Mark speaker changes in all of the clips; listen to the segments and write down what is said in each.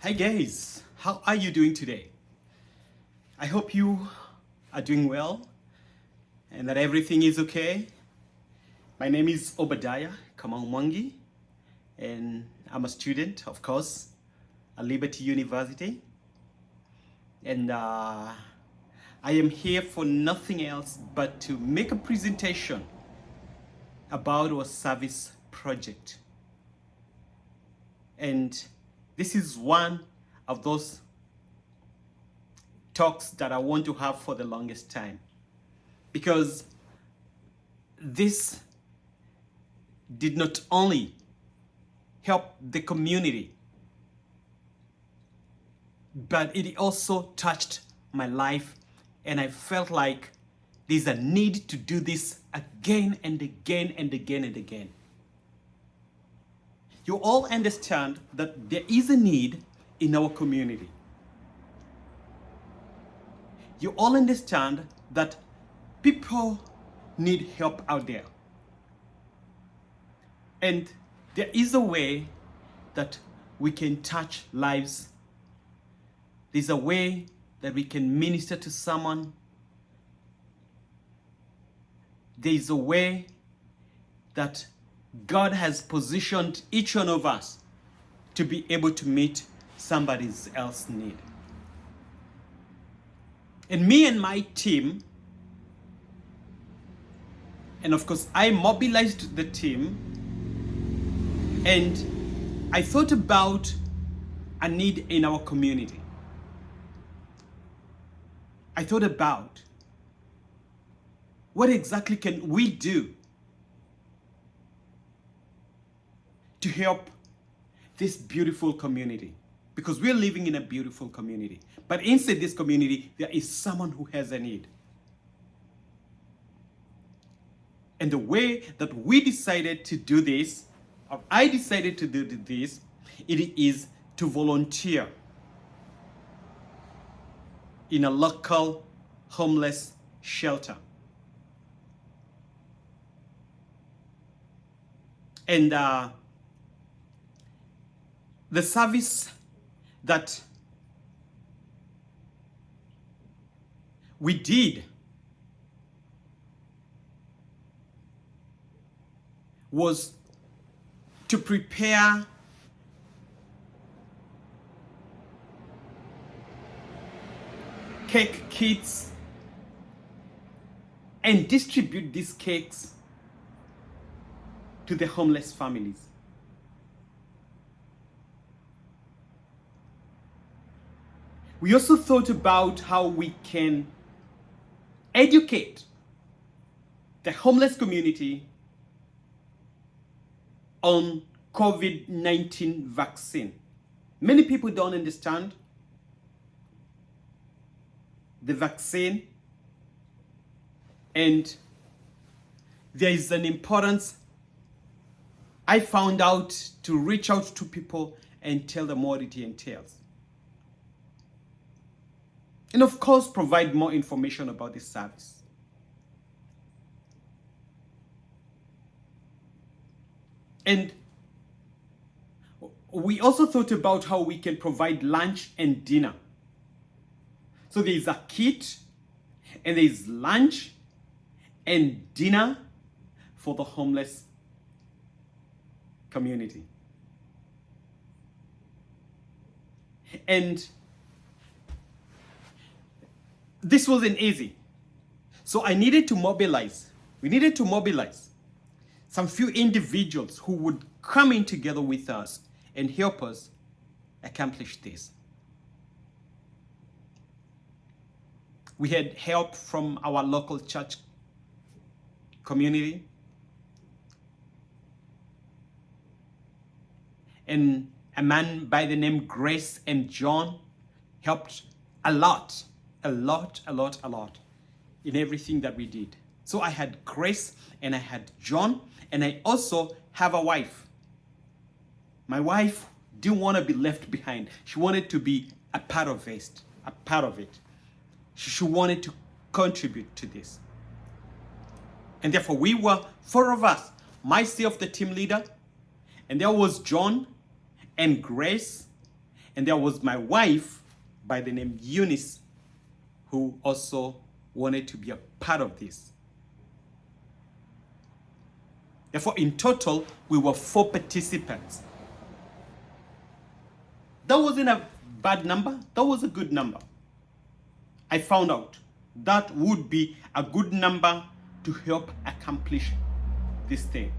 Speaker 1: Hi guys, how are you doing today? I hope you are doing well and that everything is okay. My name is Obadiah Kamau and I'm a student, of course, at Liberty University. And I am here for nothing else but to make a presentation about our service project. And this is one of those talks that I want to have for the longest time, because this did not only help the community, but it also touched my life, and I felt like there's a need to do this again and again and again and again. You all understand that there is a need in our community. You all understand that people need help out there. And there is a way that we can touch lives. There's a way that we can minister to someone. There's a way that God has positioned each one of us to be able to meet somebody else's need. And me and my team, and of course I mobilized the team, and I thought about a need in our community. I thought about what exactly can we do to help this beautiful community, because we're living in a beautiful community. But inside this community, there is someone who has a need. And the way that we decided to do this, or I decided to do this, it is to volunteer in a local homeless shelter. And the service that we did was to prepare cake kits and distribute these cakes to the homeless families. We also thought about how we can educate the homeless community on COVID-19 vaccine. Many people don't understand the vaccine, and there is an importance I found out to reach out to people and tell them what it entails. And of course, provide more information about this service. And we also thought about how we can provide lunch and dinner. So there is a kit, and there is lunch and dinner for the homeless community. And this wasn't easy. So I needed to mobilize. We needed to mobilize some few individuals who would come in together with us and help us accomplish this. We had help from our local church community, and a man by the name Grace and John helped a lot in everything that we did. So I had Grace and I had John, and I also have a wife. My wife didn't want to be left behind. She wanted to be a part of it. She wanted to contribute to this. And therefore we were 4 of us, myself the team leader, and there was John and Grace And there was my wife by the name Eunice, who also wanted to be a part of this. Therefore, in total, we were 4 participants. That wasn't a bad number. That was a good number. I found out that would be a good number to help accomplish this thing.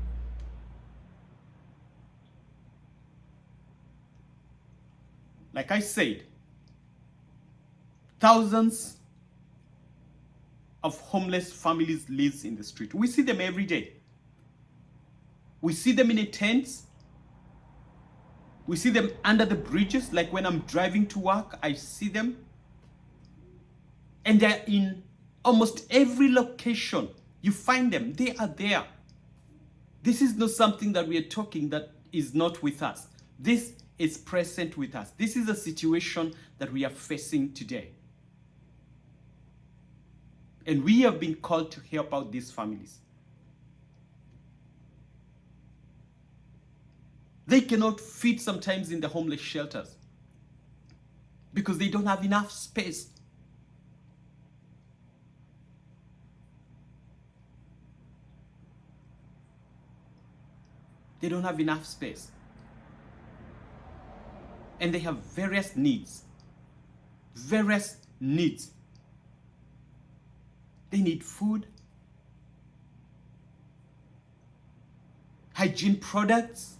Speaker 1: Like I said, thousands of homeless families live in the street. We see them every day. We see them in the tents. We see them under the bridges. Like when I'm driving to work, I see them. And they're in almost every location. You find them. They are there. This is not something that we are talking that is not with us. This is present with us. This is a situation that we are facing today. And we have been called to help out these families. They cannot fit sometimes in the homeless shelters because they don't have enough space. They don't have enough space. And they have various needs. Various needs. They need food, hygiene products.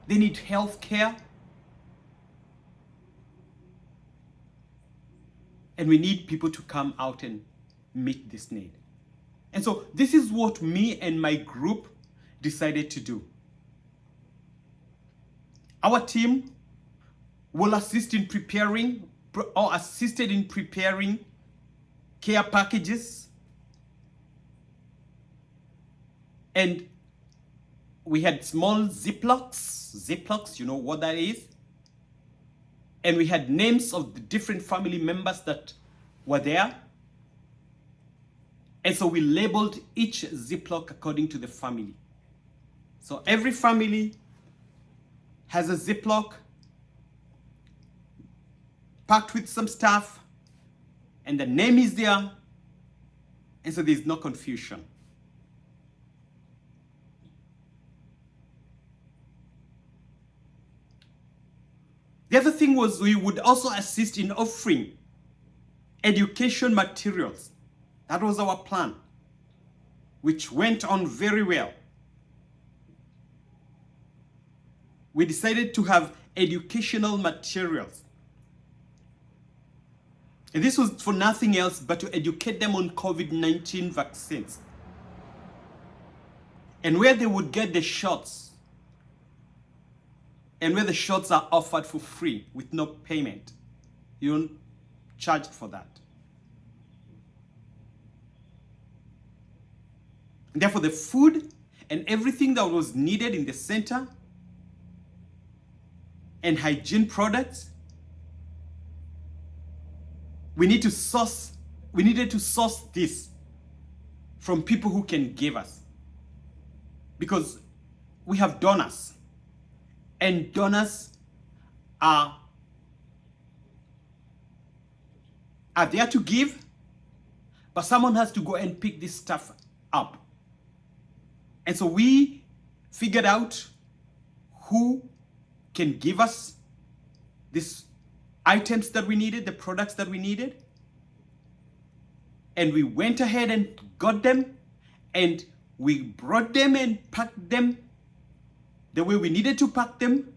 Speaker 1: They need health care. And we need people to come out and meet this need. And so this is what me and my group decided to do. Our team will assist in preparing or assisted in preparing care packages. And we had small Ziplocs, you know what that is. And we had names of the different family members that were there. And so we labeled each Ziploc according to the family. So every family has a Ziploc packed with some stuff, and the name is there, and so there's no confusion. The other thing was we would also assist in offering education materials. That was our plan, which went on very well. We decided to have educational materials. And this was for nothing else but to educate them on COVID-19 vaccines. And where they would get the shots. And where the shots are offered for free with no payment. You don't charge for that. And therefore, the food and everything that was needed in the center and hygiene products, we needed to source this from people who can give us. Because we have donors. And donors are there to give, but someone has to go and pick this stuff up. And so we figured out who can give us these items that we needed, the products that we needed. And we went ahead and got them, and we brought them and packed them the way we needed to pack them.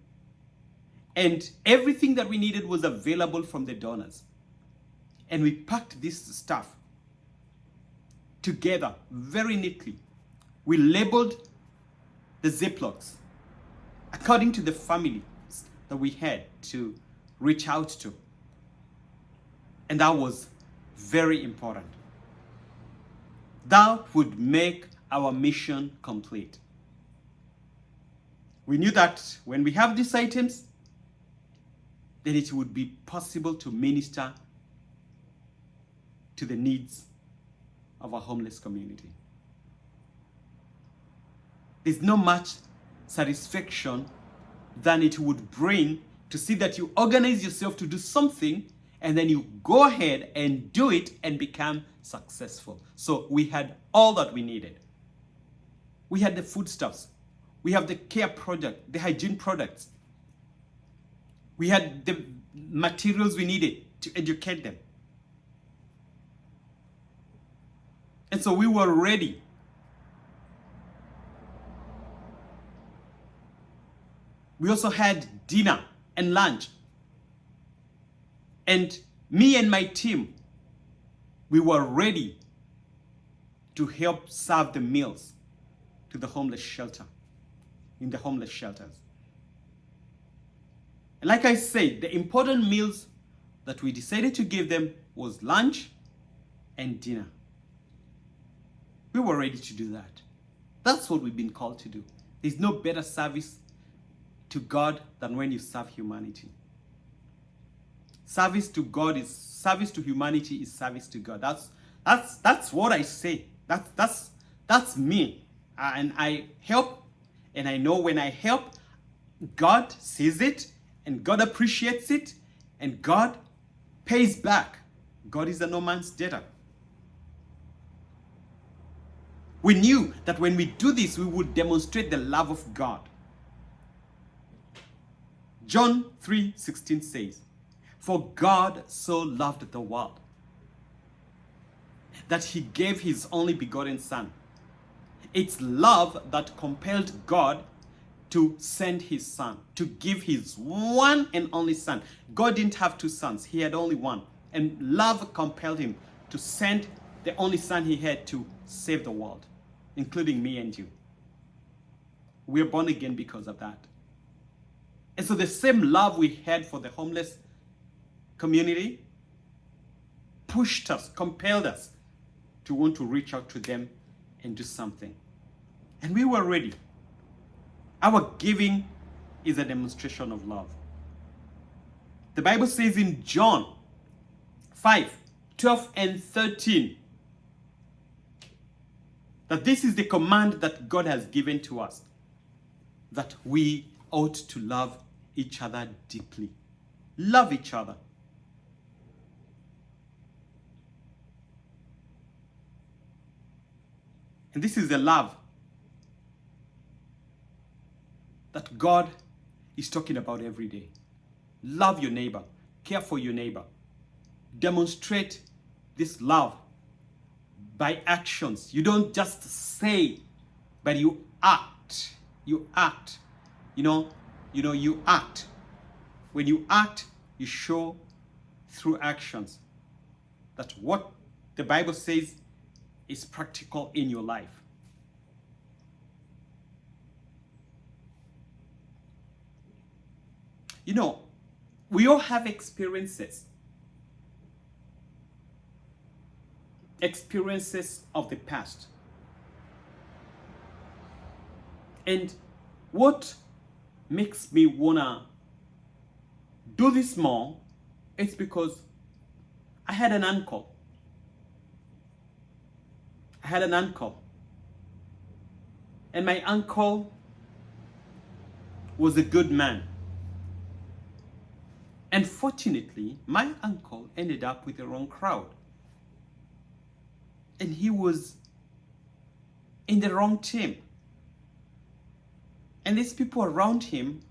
Speaker 1: And everything that we needed was available from the donors. And we packed this stuff together very neatly. We labeled the Ziplocs according to the families that we had to reach out to. And that was very important. That would make our mission complete. We knew that when we have these items, then it would be possible to minister to the needs of our homeless community. There's not much satisfaction than it would bring to to see that you organize yourself to do something, and then you go ahead and do it and become successful. So we had all that we needed. We had the foodstuffs. We have the care product, the hygiene products. We had the materials we needed to educate them. And so we were ready. We also had dinner and lunch. And me and my team, we were ready to help serve the meals to the homeless shelter, in the homeless shelters. And like I said, the important meals that we decided to give them was lunch and dinner. We were ready to do that. That's what we've been called to do. There's no better service to God than when you serve humanity. Service to God is service to humanity is service to God. That's what I say. That's me. And I help, and I know when I help, God sees it, and God appreciates it, and God pays back. God is a no man's debtor. We knew that when we do this, we would demonstrate the love of God. John 3:16 says, "For God so loved the world that he gave his only begotten Son." It's love that compelled God to send his Son, to give his one and only Son. God didn't have two sons, he had only one. And love compelled him to send the only Son he had to save the world, including me and you. We're born again because of that. And so the same love we had for the homeless community pushed us, compelled us to want to reach out to them and do something. And we were ready. Our giving is a demonstration of love. The Bible says in John 5:12 and 13 that this is the command that God has given to us, that we ought to love each other deeply. Love each other. And this is the love that God is talking about every day. Love your neighbor. Care for your neighbor. Demonstrate this love by actions. You don't just say, but you act. You act. You act. When you act, you show through actions that what the Bible says is practical in your life. We all have experiences of the past. And what makes me wanna do this more is because I had an uncle. And my uncle was a good man. And fortunately, my uncle ended up with the wrong crowd. And he was in the wrong team. And these people around him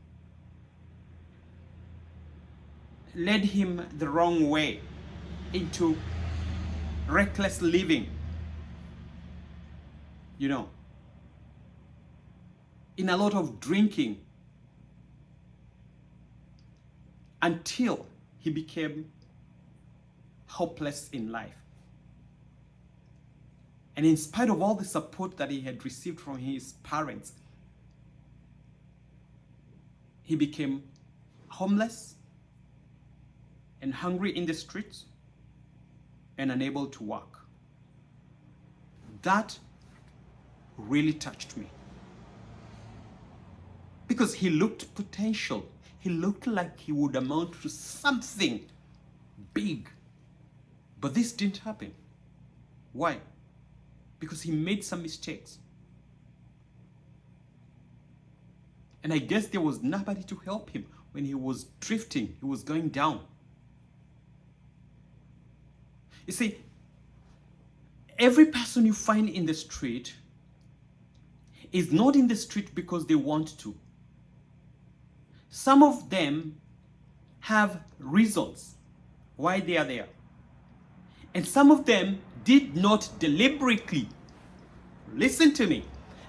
Speaker 1: led him the wrong way into reckless living. In a lot of drinking, until he became hopeless in life. And in spite of all the support that he had received from his parents, he became homeless and hungry in the streets and unable to walk. That really touched me. Because he looked potential. He looked like he would amount to something big. But this didn't happen. Why? Because he made some mistakes. And I guess there was nobody to help him when he was drifting, he was going down. You see, every person you find in the street is not in the street because they want to. Some of them have reasons why they are there. And some of them did not deliberately, listen to me,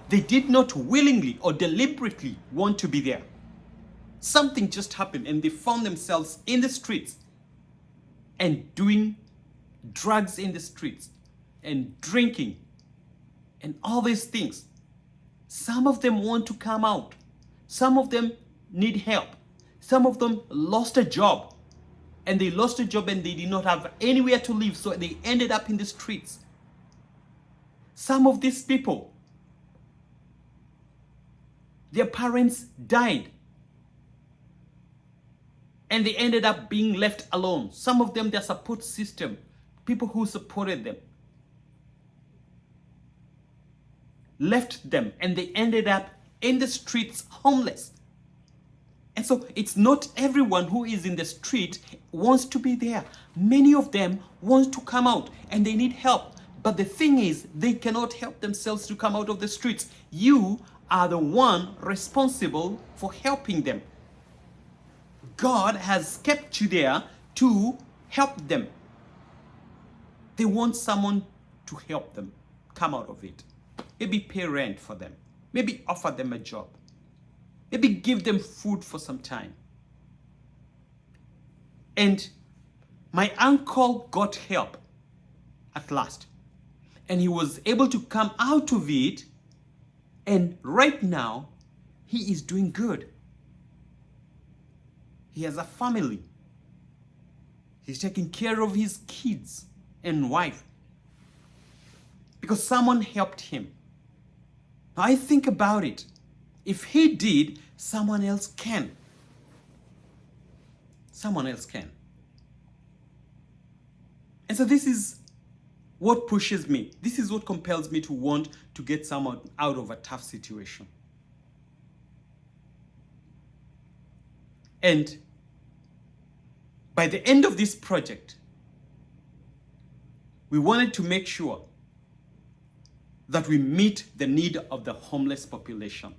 Speaker 1: they did not willingly or deliberately want to be there. Something just happened and they found themselves in the streets and doing drugs in the streets and drinking and all these things. Some of them want to come out. Some of them need help. Some of them lost a job, and they lost a job and they did not have anywhere to live, so they ended up in the streets. Some of these people, their parents died and they ended up being left alone. Some of them, their support system, people who supported them, left them and they ended up in the streets homeless. And so it's not everyone who is in the street wants to be there. Many of them want to come out and they need help. But the thing is, they cannot help themselves to come out of the streets. You are the one responsible for helping them. God has kept you there to help them. They want someone to help them come out of it. Maybe pay rent for them. Maybe offer them a job. Maybe give them food for some time. And my uncle got help at last. And he was able to come out of it. And right now, he is doing good. He has a family. He's taking care of his kids and wife because someone helped him. Now I think about it. If he did, someone else can. Someone else can. And so this is what pushes me. This is what compels me to want to get someone out of a tough situation. And by the end of this project, we wanted to make sure that we meet the need of the homeless population.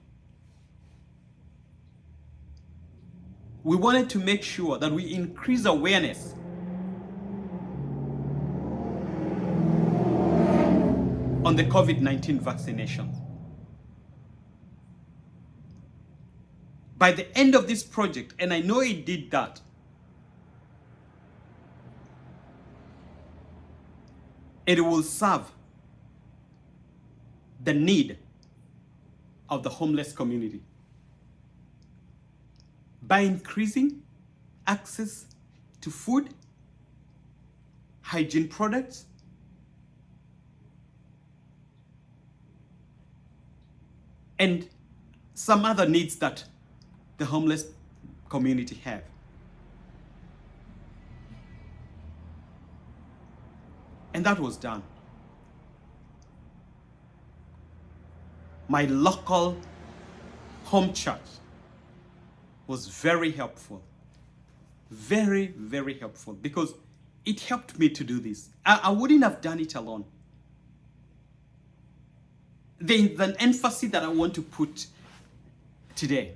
Speaker 1: We wanted to make sure that we increase awareness on the COVID-19 vaccination. By the end of this project, and I know it did that, it will serve the need of the homeless community by increasing access to food, hygiene products, and some other needs that the homeless community have. And that was done. My local home church was very helpful. Very, very helpful, because it helped me to do this. I wouldn't have done it alone. There's an emphasis that I want to put today,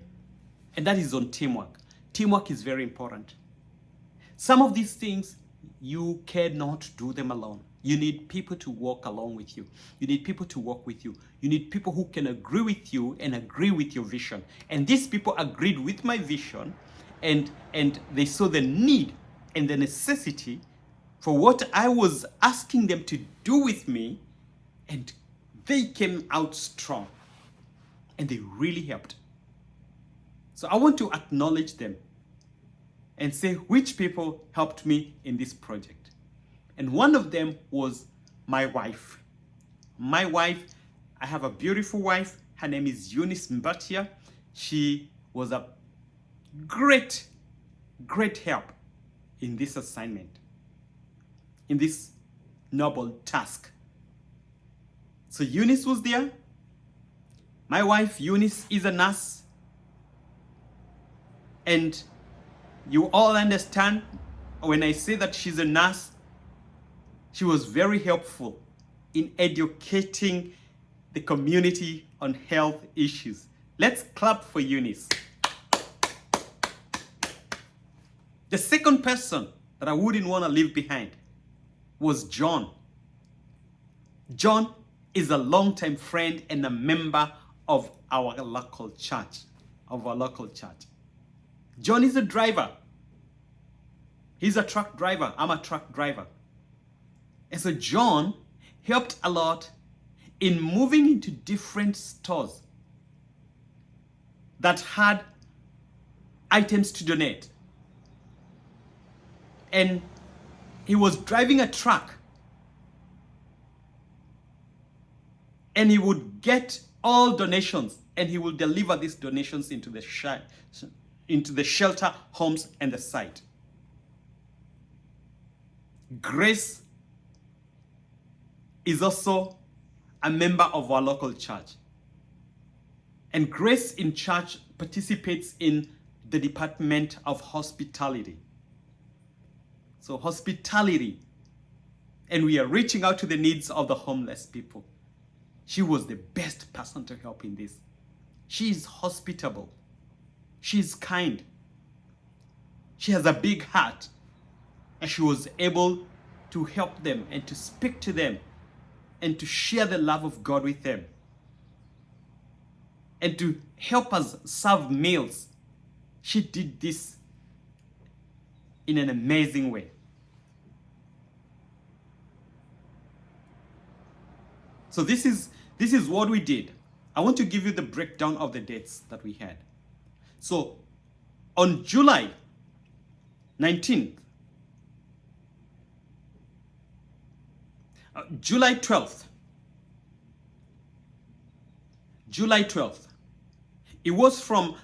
Speaker 1: and that is on teamwork. Teamwork is very important. Some of these things, you cannot do them alone. You need people to walk along with you. You need people to walk with you. You need people who can agree with you and agree with your vision. And these people agreed with my vision, and they saw the need and the necessity for what I was asking them to do with me, and they came out strong and they really helped. So I want to acknowledge them and say which people helped me in this project. And one of them was my wife. My wife, I have a beautiful wife. Her name is Eunice Mbatia. She was a great, great help in this assignment, in this noble task. So Eunice was there. My wife, Eunice, is a nurse. And you all understand when I say that she's a nurse, she was very helpful in educating the community on health issues. Let's clap for Eunice. The second person that I wouldn't want to leave behind was John. John is a longtime friend and a member of our local church. John is a driver. He's a truck driver. I'm a truck driver. And so John helped a lot in moving into different stores that had items to donate. And he was driving a truck, and he would get all donations, and he will deliver these donations into the shelter homes and the site. Grace is also a member of our local church. And Grace in church participates in the Department of Hospitality. So hospitality. And we are reaching out to the needs of the homeless people. She was the best person to help in this. She is hospitable. She is kind. She has a big heart. And she was able to help them and to speak to them and to share the love of God with them. And to help us serve meals. She did this in an amazing way. So this is what we did. I want to give you the breakdown of the dates that we had. So on July 19th, July 12th, it was from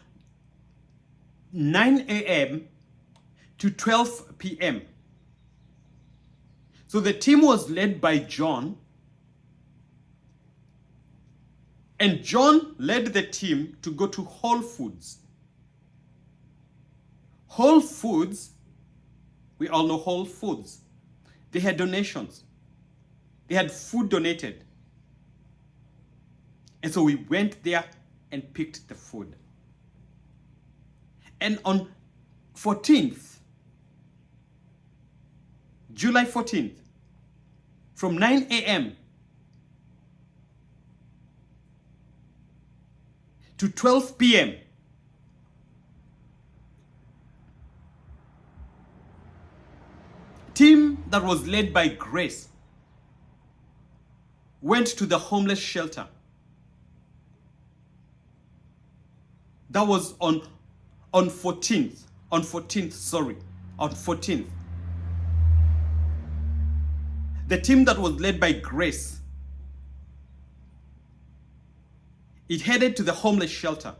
Speaker 1: 9 a.m. to 12 p.m. So the team was led by John, and John led the team to go to Whole Foods. Whole Foods, we all know Whole Foods. They had donations. They had food donated. And so we went there and picked the food. And on 14th, July 14th, from 9 a.m. to 12 p.m., team that was led by Grace went to the homeless shelter. That was on 14th. The team that was led by Grace, it headed to the homeless shelter,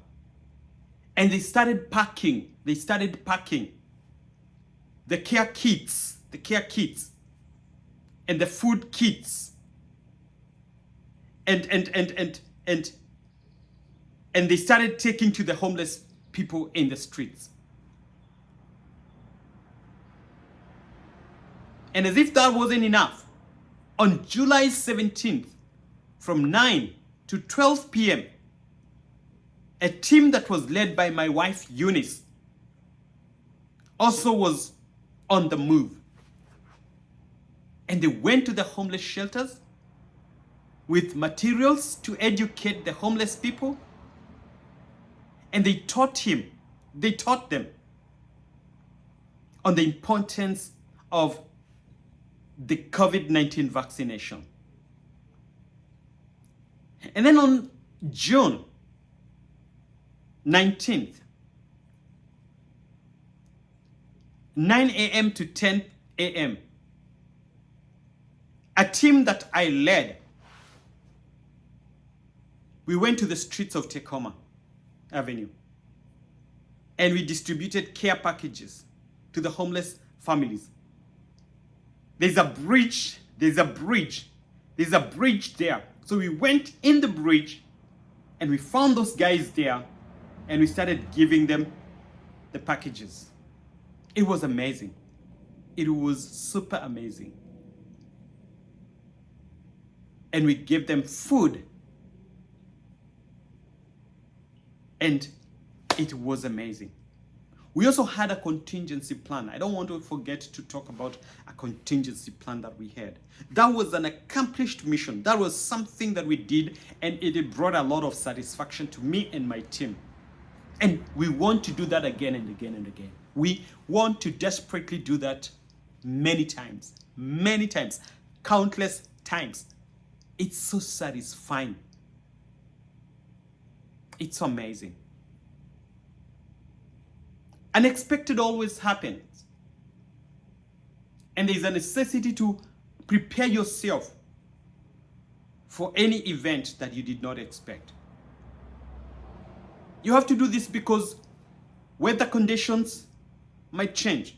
Speaker 1: and they started packing the care kits, and the food kits, and they started taking to the homeless people in the streets. And as if that wasn't enough, on July 17th, from 9 to 12 p.m., a team that was led by my wife, Eunice, also was on the move. And they went to the homeless shelters with materials to educate the homeless people. And they taught them on the importance of the COVID-19 vaccination. And then on June 19th, 9 a.m. to 10 a.m., a team that I led, we went to the streets of Tacoma Avenue, and we distributed care packages to the homeless families. There's a bridge there. So we went in the bridge, and we found those guys there, and we started giving them the packages. It was amazing. It was super amazing. And we gave them food. And it was amazing. We also had a contingency plan. I don't want to forget to talk about a contingency plan that we had. That was an accomplished mission. That was something that we did, and it brought a lot of satisfaction to me and my team. And we want to do that again and again and again. We want to desperately do that many times, countless times. It's so satisfying. It's amazing. Unexpected always happens. And there's a necessity to prepare yourself for any event that you did not expect. You have to do this because weather conditions might change.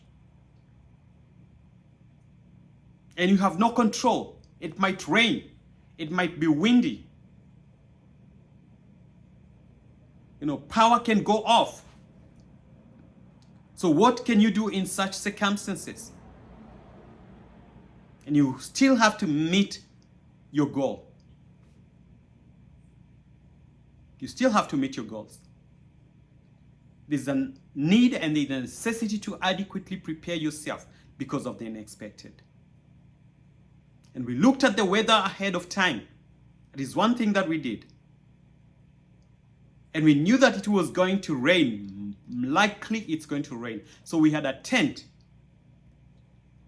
Speaker 1: And you have no control. It might rain. It might be windy. Power can go off. So what can you do in such circumstances? And you still have to meet your goal. You still have to meet your goals. There's a need and there's a necessity to adequately prepare yourself because of the unexpected. And we looked at the weather ahead of time. That is one thing that we did. And we knew that it was going to rain. Likely it's going to rain. So we had a tent.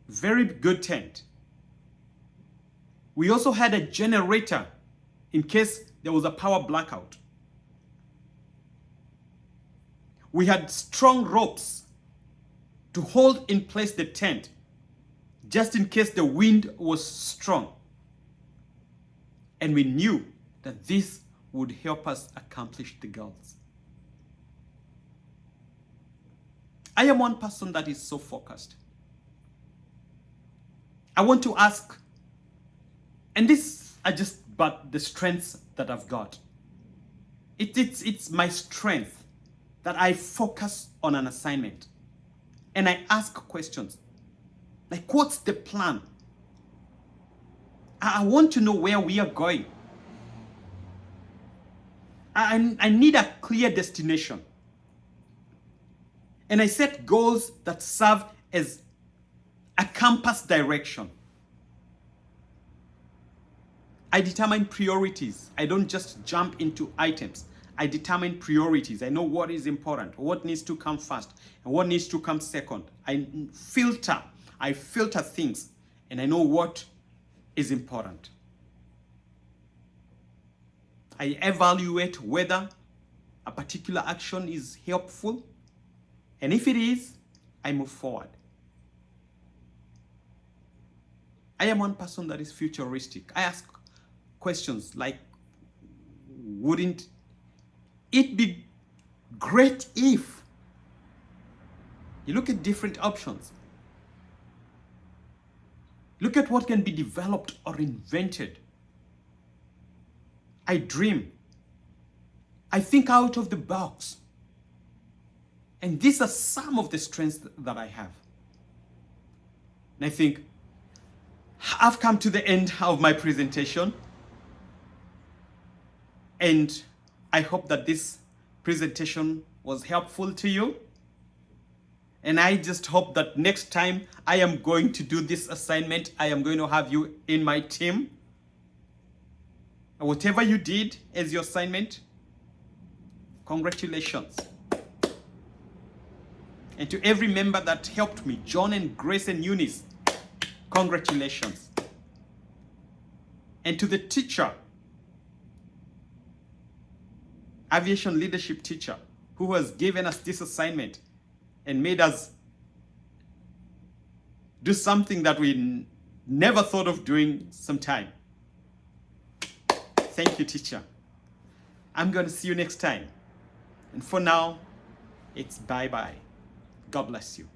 Speaker 1: Very good tent. We also had a generator in case there was a power blackout. We had strong ropes to hold in place the tent just in case the wind was strong. And we knew that this would help us accomplish the goals. I am one person that is so focused. I want to ask, and these are just but the strengths that I've got. It's my strength that I focus on an assignment and I ask questions. Like, what's the plan? I want to know where we are going. I need a clear destination. And I set goals that serve as a compass direction. I determine priorities. I don't just jump into items. I determine priorities. I know what is important, what needs to come first, and what needs to come second. I filter things, and I know what is important. I evaluate whether a particular action is helpful, and if it is, I move forward. I am one person that is futuristic. I ask questions like, wouldn't it be great if? You look at different options. Look at what can be developed or invented. I dream. I think out of the box. And these are some of the strengths that I have. And I think I've come to the end of my presentation. And I hope that this presentation was helpful to you. And I just hope that next time I am going to do this assignment, I am going to have you in my team. And whatever you did as your assignment, congratulations. And to every member that helped me, John and Grace and Eunice, congratulations. And to the teacher, aviation leadership teacher, who has given us this assignment and made us do something that we never thought of doing sometime. Thank you, teacher. I'm going to see you next time. And for now, it's bye-bye. God bless you.